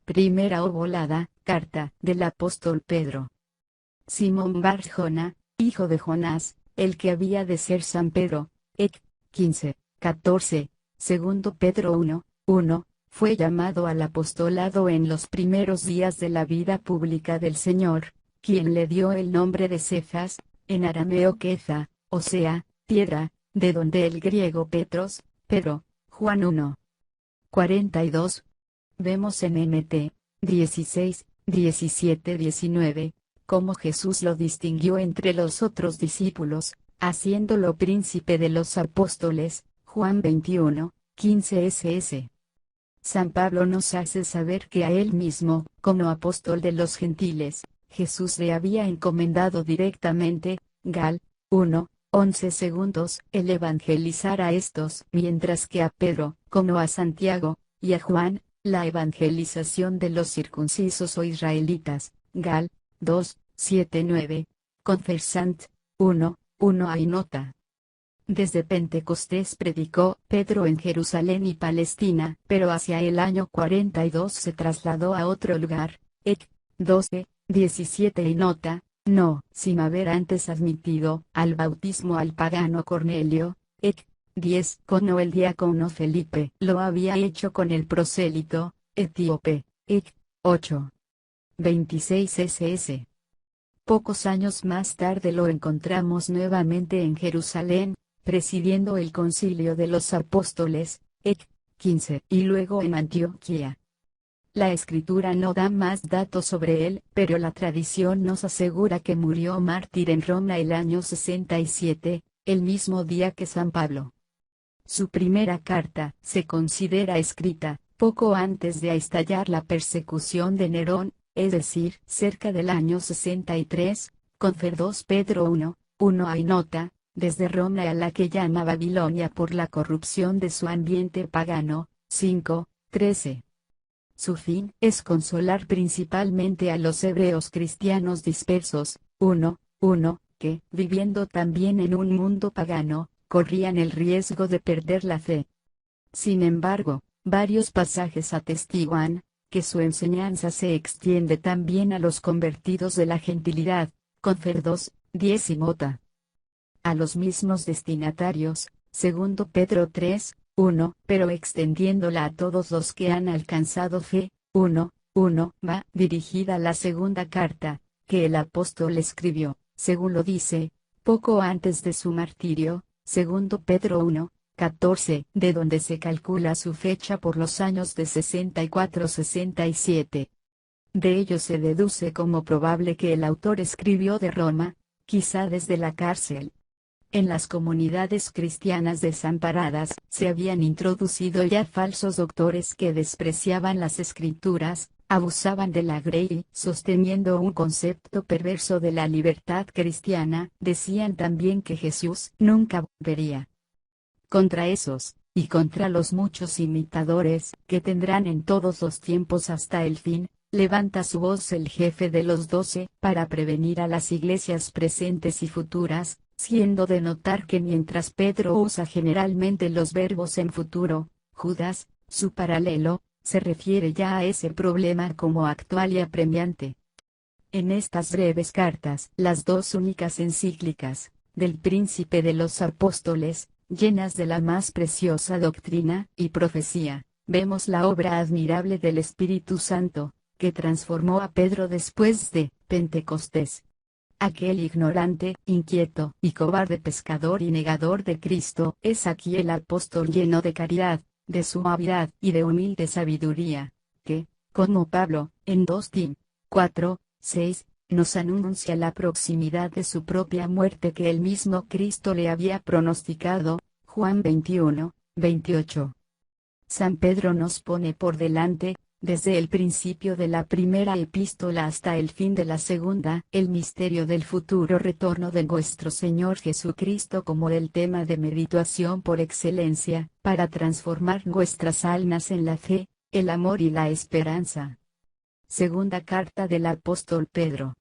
Primera ovolada, carta del apóstol Pedro. Simón Bar-Jona, hijo de Jonás, el que había de ser San Pedro, Ec. 15, 14, segundo Pedro 1, 1, fue llamado al apostolado en los primeros días de la vida pública del Señor, quien le dio el nombre de Cefas, en arameo Kefa, o sea, piedra, de donde el griego Petros, Pedro, Juan 1. 42. Vemos en Mt. 16, 17, 19, cómo Jesús lo distinguió entre los otros discípulos, haciéndolo príncipe de los apóstoles, Juan 21, 15 ss. San Pablo nos hace saber que a él mismo, como apóstol de los gentiles, Jesús le había encomendado directamente, Gal. 1, 11 segundos, el evangelizar a estos, mientras que a Pedro, como a Santiago, y a Juan, la evangelización de los circuncisos o israelitas, Gal. 2, 7, 9, Conversant. 1, 1 hay nota. Desde Pentecostés predicó Pedro en Jerusalén y Palestina, pero hacia el año 42 se trasladó a otro lugar, Ec. 12, 17 y nota, no, sin haber antes admitido al bautismo al pagano Cornelio, Ec. 10. Como el diácono Felipe lo había hecho con el prosélito etíope, Ec. 8. 26 ss. Pocos años más tarde lo encontramos nuevamente en Jerusalén, presidiendo el concilio de los apóstoles, Ec. 15, y luego en Antioquía. La escritura no da más datos sobre él, pero la tradición nos asegura que murió mártir en Roma el año 67, el mismo día que San Pablo. Su primera carta se considera escrita poco antes de estallar la persecución de Nerón, es decir, cerca del año 63, Confer 2 Pedro 1, 1 hay nota, desde Roma a la que llama Babilonia por la corrupción de su ambiente pagano, 5, 13. Su fin es consolar principalmente a los hebreos cristianos dispersos, 1, 1, que, viviendo también en un mundo pagano, corrían el riesgo de perder la fe. Sin embargo, varios pasajes atestiguan que su enseñanza se extiende también a los convertidos de la gentilidad, Confer 2, 10 y nota. A los mismos destinatarios, segundo Pedro 3, 1, pero extendiéndola a todos los que han alcanzado fe, 1, 1, va dirigida la segunda carta, que el apóstol escribió, según lo dice, poco antes de su martirio, segundo Pedro 1, 14, de donde se calcula su fecha por los años de 64-67. De ello se deduce como probable que el autor escribió de Roma, quizá desde la cárcel. En las comunidades cristianas desamparadas se habían introducido ya falsos doctores que despreciaban las escrituras, abusaban de la grey, sosteniendo un concepto perverso de la libertad cristiana, decían también que Jesús nunca volvería. Contra esos, y contra los muchos imitadores que tendrán en todos los tiempos hasta el fin, levanta su voz el jefe de los 12 para prevenir a las iglesias presentes y futuras, siendo de notar que mientras Pedro usa generalmente los verbos en futuro, Judas, su paralelo, se refiere ya a ese problema como actual y apremiante. En estas breves cartas, las dos únicas encíclicas, del Príncipe de los Apóstoles, llenas de la más preciosa doctrina y profecía, vemos la obra admirable del Espíritu Santo, que transformó a Pedro después de Pentecostés. Aquel ignorante, inquieto y cobarde pescador y negador de Cristo es aquí el apóstol lleno de caridad, de suavidad y de humilde sabiduría, que, como Pablo, en 2 Tim. 4, 6, nos anuncia la proximidad de su propia muerte que el mismo Cristo le había pronosticado, Juan 21, 28. San Pedro nos pone por delante, desde el principio de la primera epístola hasta el fin de la segunda, el misterio del futuro retorno de nuestro Señor Jesucristo como el tema de meditación por excelencia, para transformar nuestras almas en la fe, el amor y la esperanza. Segunda carta del apóstol Pedro.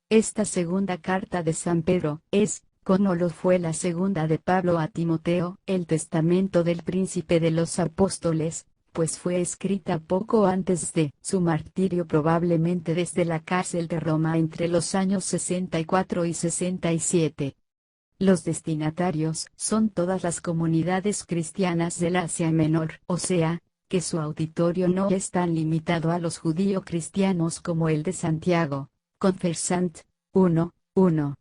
Esta segunda carta de San Pedro es, como lo fue la segunda de Pablo a Timoteo, el testamento del príncipe de los apóstoles, pues fue escrita poco antes de su martirio, probablemente desde la cárcel de Roma entre los años 64 y 67. Los destinatarios son todas las comunidades cristianas del Asia Menor, o sea, que su auditorio no es tan limitado a los judío-cristianos como el de Santiago. Conversant 1:1.